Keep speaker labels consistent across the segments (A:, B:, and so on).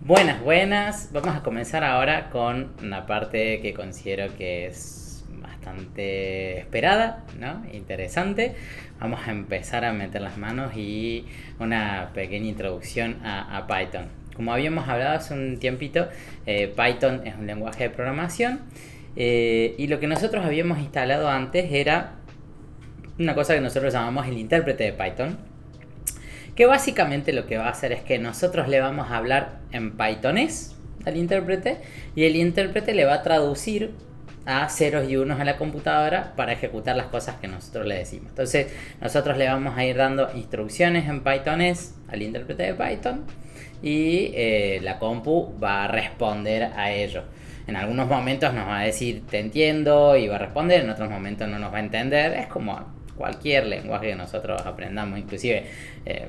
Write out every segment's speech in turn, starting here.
A: Buenas, buenas. Vamos a comenzar ahora con una parte que considero que es bastante esperada, ¿no? Interesante. Vamos a empezar a meter las manos y una pequeña introducción a Python. Como habíamos hablado hace un tiempito, Python es un lenguaje de programación y lo que nosotros habíamos instalado antes era una cosa que nosotros llamamos el intérprete de Python, que básicamente lo que va a hacer es que nosotros le vamos a hablar en pythonés al intérprete y el intérprete le va a traducir a ceros y unos a la computadora para ejecutar las cosas que nosotros le decimos. Entonces nosotros le vamos a ir dando instrucciones en pythonés al intérprete de Python y la compu va a responder a ello. En algunos momentos nos va a decir te entiendo y va a responder, en otros momentos no nos va a entender. Es como cualquier lenguaje que nosotros aprendamos, inclusive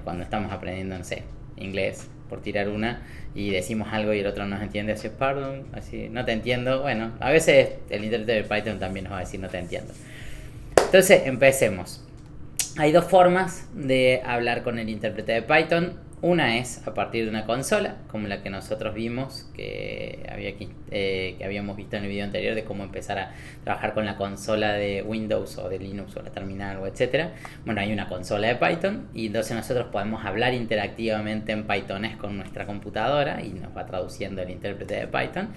A: cuando estamos aprendiendo, no sé, inglés, por tirar una, y decimos algo y el otro nos entiende, así, pardon, así, no te entiendo. Bueno, a veces el intérprete de Python también nos va a decir no te entiendo. Entonces, empecemos. Hay dos formas de hablar con el intérprete de Python. Una es a partir de una consola, como la que nosotros vimos, que habíamos visto en el video anterior de cómo empezar a trabajar con la consola de Windows o de Linux o la terminal o etcétera. Bueno, hay una consola de Python y entonces nosotros podemos hablar interactivamente en pythonés con nuestra computadora y nos va traduciendo el intérprete de Python.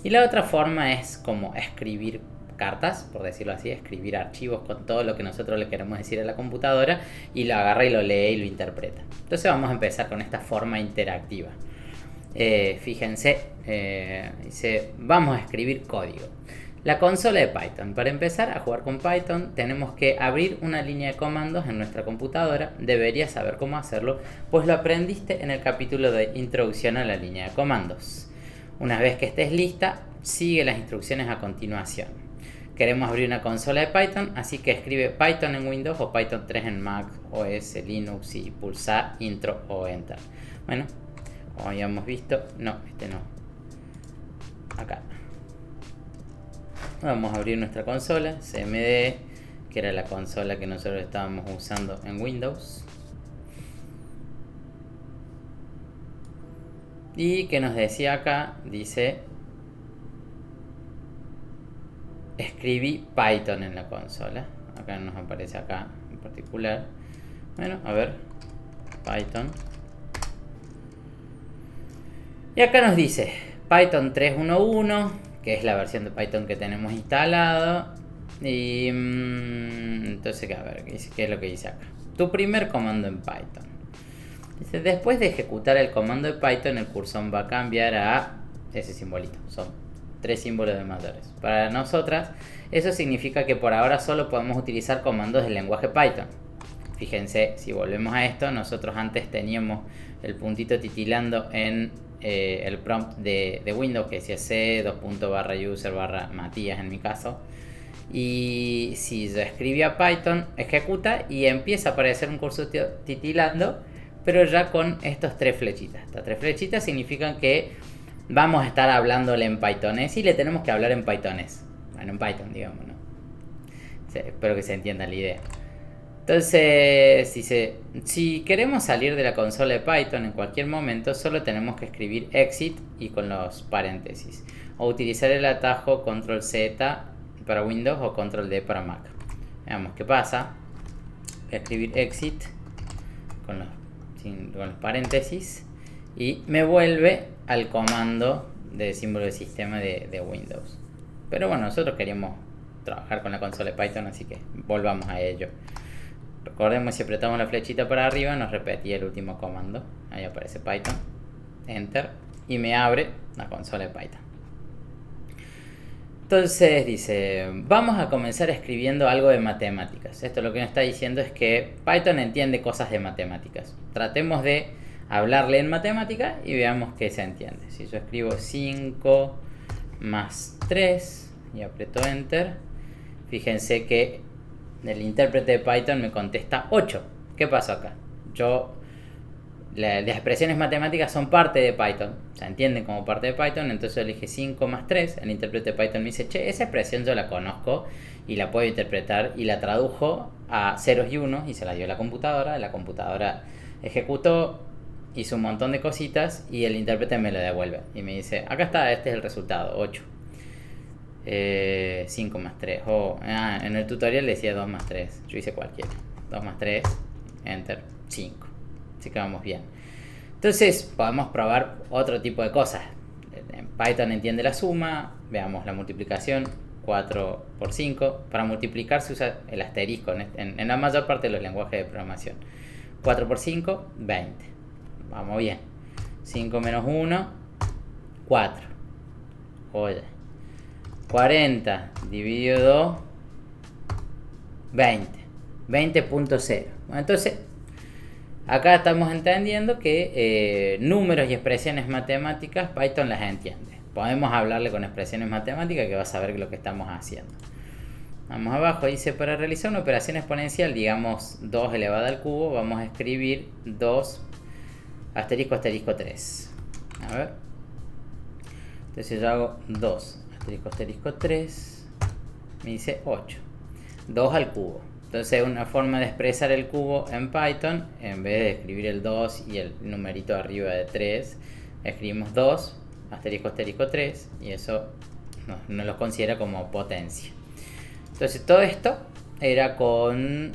A: Y la otra forma es como escribir cartas, por decirlo así, escribir archivos con todo lo que nosotros le queremos decir a la computadora y lo agarra y lo lee y lo interpreta. Entonces vamos a empezar con esta forma interactiva. Fíjense, dice, vamos a escribir código. La consola de Python. Para empezar a jugar con Python tenemos que abrir una línea de comandos en nuestra computadora. Deberías saber cómo hacerlo, pues lo aprendiste en el capítulo de introducción a la línea de comandos. Una vez que estés lista, sigue las instrucciones a continuación. Queremos abrir una consola de Python, así que escribe Python en Windows o Python 3 en Mac OS, Linux y pulsa Intro o Enter. Bueno, como habíamos visto, no, este no. Acá. Vamos a abrir nuestra consola, CMD, que era la consola que nosotros estábamos usando en Windows. Y que nos decía acá, dice, escribí Python en la consola. Acá nos aparece acá en particular. Bueno, a ver, Python. Y acá nos dice Python 3.1.1, que es la versión de Python que tenemos instalado. Y entonces, a ver, ¿qué es lo que dice acá? Tu primer comando en Python. Dice, después de ejecutar el comando de Python, el cursor va a cambiar a ese simbolito. Son 3 símbolos de mayores. Para nosotras, eso significa que por ahora solo podemos utilizar comandos del lenguaje Python. Fíjense, si volvemos a esto, nosotros antes teníamos el puntito titilando en el prompt de Windows que decía c /user/Matías en mi caso. Y si yo escribía Python, ejecuta y empieza a aparecer un cursor titilando, pero ya con estos 3 flechitas. Estas 3 flechitas significan que vamos a estar hablándole en pythonés y le tenemos que hablar en pythonés. Bueno, en Python, digamos, ¿no? Espero que se entienda la idea. Entonces, si queremos salir de la consola de Python en cualquier momento, solo tenemos que escribir exit y con los paréntesis. O utilizar el atajo control Z para Windows o control D para Mac. Veamos qué pasa. Voy a escribir exit con los paréntesis y me vuelve al comando de símbolo de sistema de Windows. Pero bueno, nosotros queríamos trabajar con la consola de Python, así que volvamos a ello. Recordemos, si apretamos la flechita para arriba nos repetía el último comando. Ahí aparece Python, Enter, y me abre la consola de Python. Entonces dice, vamos a comenzar escribiendo algo de matemáticas. Esto lo que nos está diciendo es que Python entiende cosas de matemáticas. Tratemos de hablarle en matemática y veamos qué se entiende. Si yo escribo 5 más 3 y aprieto Enter, fíjense que el intérprete de Python me contesta 8. ¿Qué pasó acá? Las expresiones matemáticas son parte de Python, se entienden como parte de Python, entonces yo elige 5 más 3, el intérprete de Python me dice, che, esa expresión yo la conozco y la puedo interpretar, y la tradujo a ceros y unos y se la dio a la computadora ejecutó hizo un montón de cositas y el intérprete me lo devuelve y me dice, acá está, este es el resultado, 8. 5 más 3. En el tutorial decía 2 más 3. Yo hice cualquiera. 2 más 3, enter, 5. Así que vamos bien. Entonces podemos probar otro tipo de cosas. En Python entiende la suma. Veamos la multiplicación. 4 por 5. Para multiplicar se usa el asterisco en la mayor parte de los lenguajes de programación. 4 por 5, 20. Vamos bien. 5 menos 1, 4. Oye. 40 dividido 2, 20. 20.0. Bueno, entonces, acá estamos entendiendo que números y expresiones matemáticas, Python las entiende. Podemos hablarle con expresiones matemáticas que va a saber lo que estamos haciendo. Vamos abajo, dice, para realizar una operación exponencial, digamos 2 elevado al cubo, vamos a escribir 2 asterisco asterisco 3. A ver. Entonces yo hago 2 asterisco asterisco 3, me dice 8. 2 al cubo. Entonces una forma de expresar el cubo en Python, en vez de escribir el 2 y el numerito arriba de 3, escribimos 2 asterisco asterisco 3 y eso no lo considera como potencia. Entonces todo esto era con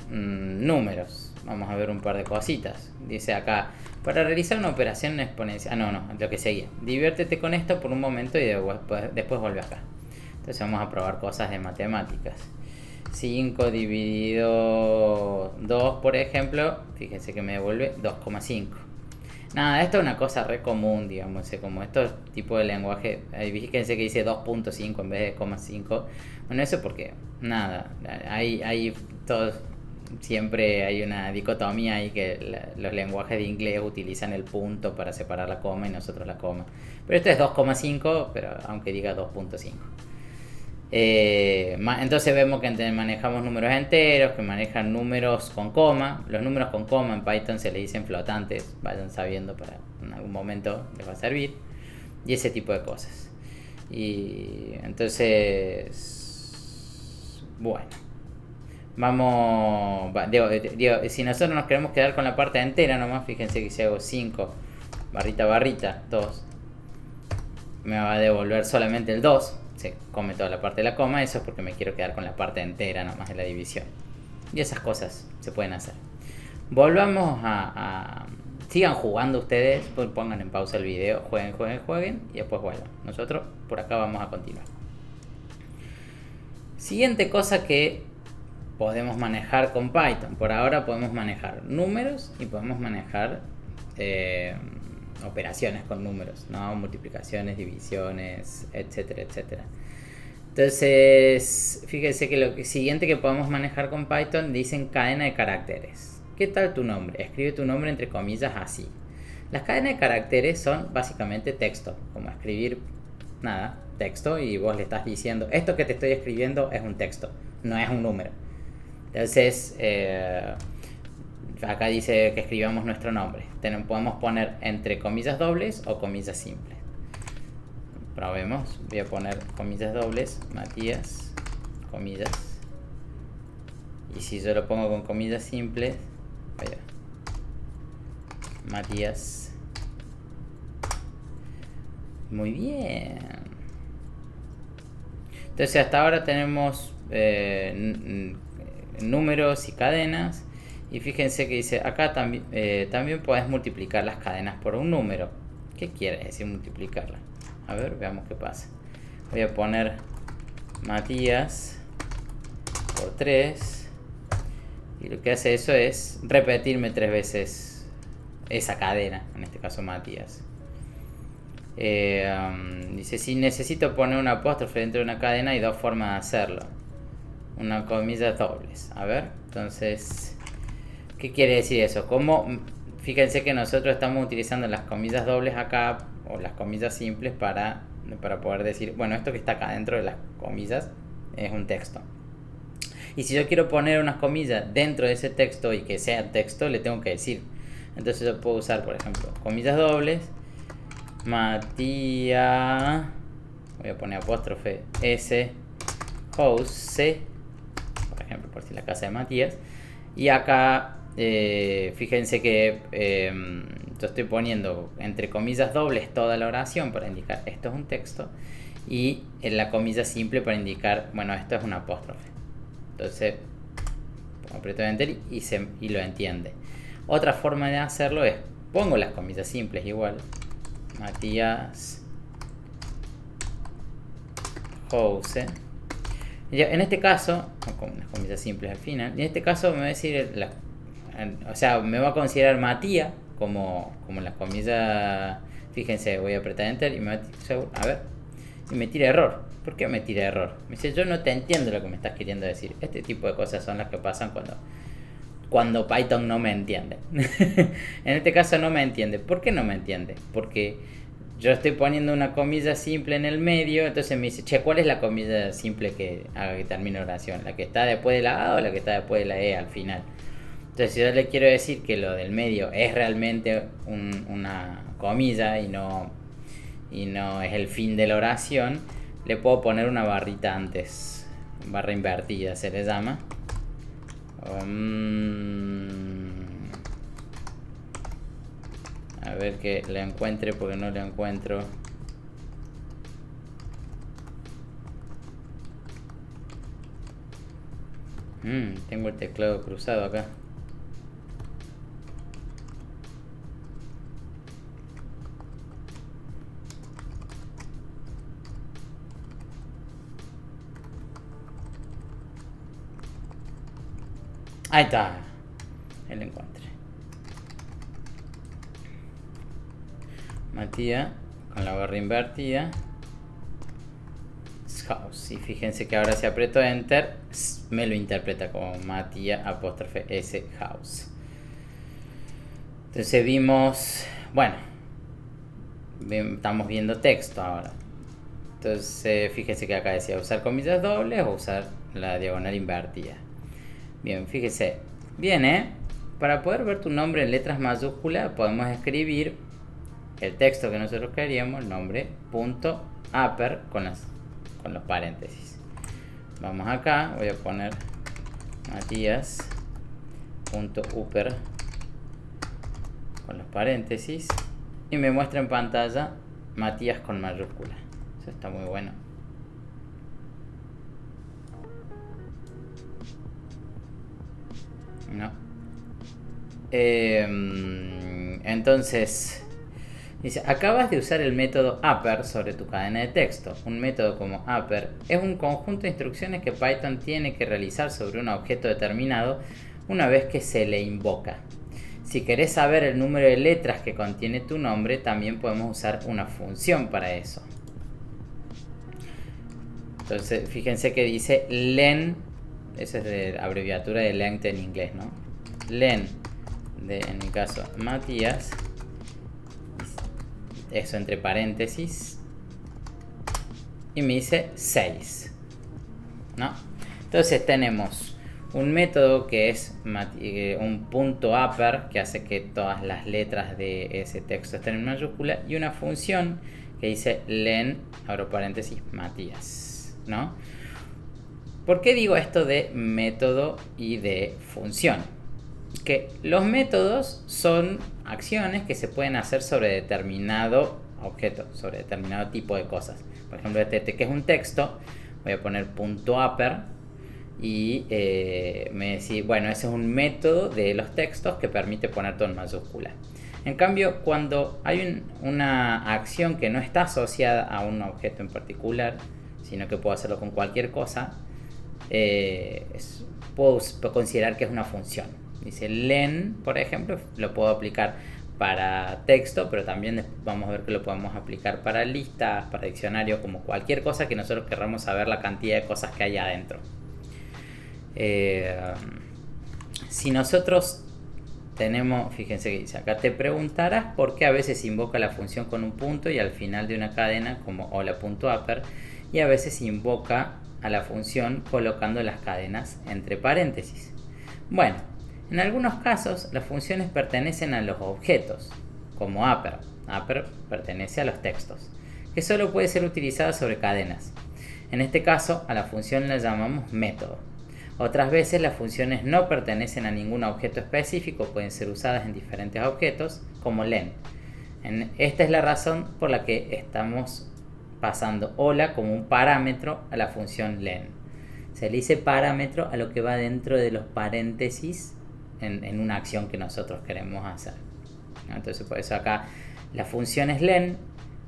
A: números. Vamos a ver un par de cositas. Dice acá, para realizar una operación exponencial... lo que seguía. Diviértete con esto por un momento y después vuelve acá. Entonces vamos a probar cosas de matemáticas. 5 dividido 2, por ejemplo, fíjense que me devuelve 2,5. Nada, esto es una cosa re común, digamos, como estos tipos de lenguaje. Fíjense que dice 2.5 en vez de 0,5. Bueno, eso porque, nada, hay todos, siempre hay una dicotomía ahí que los lenguajes de inglés utilizan el punto para separar la coma y nosotros la coma. Pero esto es 2,5, pero aunque diga 2.5. Entonces vemos que manejamos números enteros, que manejan números con coma. Los números con coma en Python se le dicen flotantes, vayan sabiendo, para en algún momento les va a servir, y ese tipo de cosas. Y entonces, bueno, vamos, si nosotros nos queremos quedar con la parte entera nomás, fíjense que si hago 5 barrita 2, me va a devolver solamente el 2. Se come toda la parte de la coma, eso es porque me quiero quedar con la parte entera nomás de la división. Y esas cosas se pueden hacer. Volvamos sigan jugando ustedes, pongan en pausa el video, jueguen y después vuelvan. Nosotros por acá vamos a continuar. Siguiente cosa que podemos manejar con Python. Por ahora podemos manejar números y podemos manejar operaciones con números, ¿no? Multiplicaciones, divisiones, etcétera, etcétera. Entonces, fíjense que lo siguiente que podemos manejar con Python dicen cadena de caracteres. ¿Qué tal tu nombre? Escribe tu nombre entre comillas así. Las cadenas de caracteres son básicamente texto, como escribir texto, y vos le estás diciendo, esto que te estoy escribiendo es un texto, no es un número. Entonces, acá dice que escribamos nuestro nombre. Podemos poner entre comillas dobles o comillas simples. Probemos. Voy a poner comillas dobles, Matías, comillas. Y si yo lo pongo con comillas simples, Matías. Muy bien. Entonces hasta ahora tenemos números y cadenas. Y fíjense que dice acá también puedes multiplicar las cadenas por un número. ¿Qué quiere decir multiplicarla? A ver, veamos qué pasa. Voy a poner Matías por 3. Y lo que hace eso es repetirme 3 veces esa cadena. En este caso Matías. Dice, si necesito poner un apóstrofe dentro de una cadena, hay dos formas de hacerlo. Una comillas dobles. A ver, entonces... ¿Qué quiere decir eso? Fíjense que nosotros estamos utilizando las comillas dobles acá, o las comillas simples, para poder decir, bueno, esto que está acá dentro de las comillas es un texto. Y si yo quiero poner unas comillas dentro de ese texto y que sea texto, le tengo que decir. Entonces yo puedo usar, por ejemplo, comillas dobles, Matías, voy a poner apóstrofe S, house, por ejemplo, por si la casa de Matías. Y acá... fíjense que yo estoy poniendo entre comillas dobles toda la oración para indicar esto es un texto, y en la comilla simple para indicar, bueno, esto es un apóstrofe. Entonces aprieto Enter y lo entiende. Otra forma de hacerlo es, pongo las comillas simples igual, Matías House. En este caso, con unas comillas simples al final, en este caso me va a decir, o sea, me va a considerar Matías como las comillas. Fíjense, voy a apretar Enter y me va a ver, y me tira error. ¿Por qué me tira error? Me dice, yo no te entiendo lo que me estás queriendo decir. Este tipo de cosas son las que pasan cuando Python no me entiende. En este caso no me entiende. ¿Por qué no me entiende? Porque yo estoy poniendo una comilla simple en el medio, entonces me dice, che, ¿cuál es la comilla simple que haga que termine la oración? ¿La que está después de la A o la que está después de la E al final? Entonces, si yo le quiero decir que lo del medio es realmente una comilla y no es el fin de la oración, le puedo poner una barrita antes, barra invertida se le llama. A ver que la encuentre porque no la encuentro. Tengo el teclado cruzado acá. Ahí está. Ahí lo encontré. Matías con la barra invertida. House. Y fíjense que ahora si aprieto Enter, me lo interpreta como Matías apóstrofe S House. Entonces vimos, bueno, estamos viendo texto ahora. Entonces fíjense que acá decía usar comillas dobles o usar la diagonal invertida. Bien, fíjese, viene, para poder ver tu nombre en letras mayúsculas podemos escribir el texto que nosotros queríamos, el nombre, punto upper con los paréntesis. Vamos acá, voy a poner Matías punto upper con los paréntesis y me muestra en pantalla Matías con mayúscula. Eso está muy bueno. No. Entonces dice, acabas de usar el método upper sobre tu cadena de texto. Un método como upper es un conjunto de instrucciones que Python tiene que realizar sobre un objeto determinado una vez que se le invoca. Si querés saber el número de letras que contiene tu nombre, también podemos usar una función para eso. Entonces, fíjense que dice len, esa es de abreviatura de length en inglés, ¿no? Len, en mi caso, Matías, eso entre paréntesis, y me dice 6, ¿no? Entonces tenemos un método que es un punto upper que hace que todas las letras de ese texto estén en mayúscula, y una función que dice len, abro paréntesis, Matías, ¿no? ¿Por qué digo esto de método y de función? Que los métodos son acciones que se pueden hacer sobre determinado objeto, sobre determinado tipo de cosas. Por ejemplo, este que es un texto, voy a poner punto upper y me decís, bueno, ese es un método de los textos que permite poner todo en mayúscula. En cambio, cuando hay una acción que no está asociada a un objeto en particular, sino que puedo hacerlo con cualquier cosa, puedo considerar que es una función. Dice len, por ejemplo, lo puedo aplicar para texto, pero también vamos a ver que lo podemos aplicar para listas, para diccionarios, como cualquier cosa que nosotros querramos saber la cantidad de cosas que hay adentro. Si nosotros tenemos, fíjense que dice acá, te preguntarás por qué a veces invoca la función con un punto y al final de una cadena como hola.upper, y a veces invoca a la función colocando las cadenas entre paréntesis. Bueno, en algunos casos las funciones pertenecen a los objetos, como upper. Upper pertenece a los textos, que solo puede ser utilizada sobre cadenas. En este caso, a la función la llamamos método. Otras veces las funciones no pertenecen a ningún objeto específico, pueden ser usadas en diferentes objetos, como len. Esta es la razón por la que estamos pasando hola como un parámetro a la función len. Se le dice parámetro a lo que va dentro de los paréntesis en una acción que nosotros queremos hacer. Entonces por eso acá la función es len,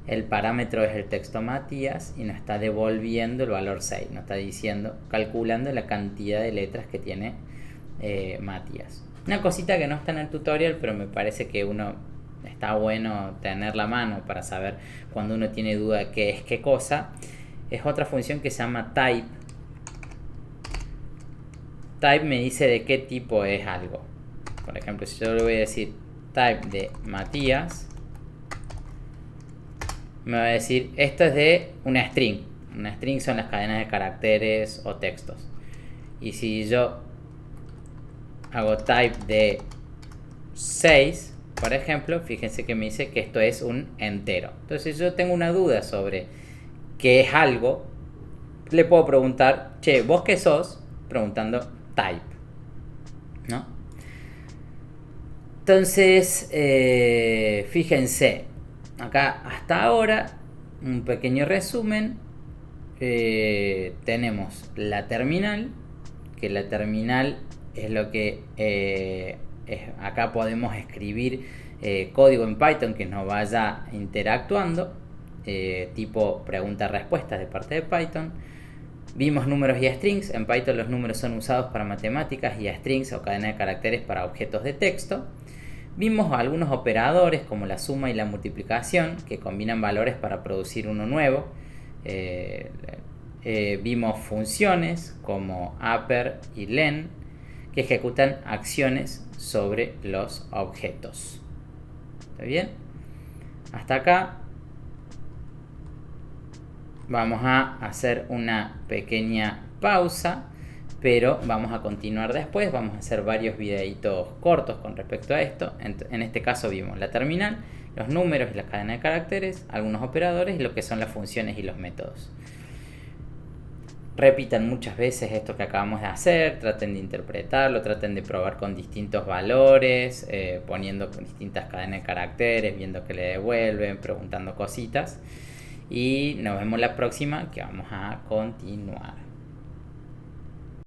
A: el parámetro es el texto Matías y nos está devolviendo el valor 6, nos está diciendo, calculando la cantidad de letras que tiene Matías. Una cosita que no está en el tutorial, pero me parece que está bueno tener la mano para saber cuando uno tiene duda de qué es qué cosa, es otra función que se llama type. Type me dice de qué tipo es algo. Por ejemplo, si yo le voy a decir type de Matías, me va a decir esto es de una string. Una string son las cadenas de caracteres o textos. Y si yo hago type de 6, por ejemplo, fíjense que me dice que esto es un entero. Entonces, si yo tengo una duda sobre qué es algo, le puedo preguntar, che, ¿vos qué sos? Preguntando type, ¿no? Entonces, fíjense, acá hasta ahora, un pequeño resumen, tenemos la terminal, que la terminal es lo que acá podemos escribir código en Python que nos vaya interactuando, tipo pregunta-respuesta de parte de Python. Vimos números y strings. En Python los números son usados para matemáticas y strings o cadena de caracteres para objetos de texto. Vimos algunos operadores como la suma y la multiplicación que combinan valores para producir uno nuevo. Vimos funciones como upper y len que ejecutan acciones sobre los objetos. ¿Está bien? Hasta acá vamos a hacer una pequeña pausa, pero vamos a continuar después. Vamos a hacer varios videitos cortos con respecto a esto. En este caso vimos la terminal, los números y la cadena de caracteres, algunos operadores y lo que son las funciones y los métodos. Repitan muchas veces esto que acabamos de hacer, traten de interpretarlo, traten de probar con distintos valores, poniendo distintas cadenas de caracteres, viendo que le devuelven, preguntando cositas. Y nos vemos la próxima, que vamos a continuar.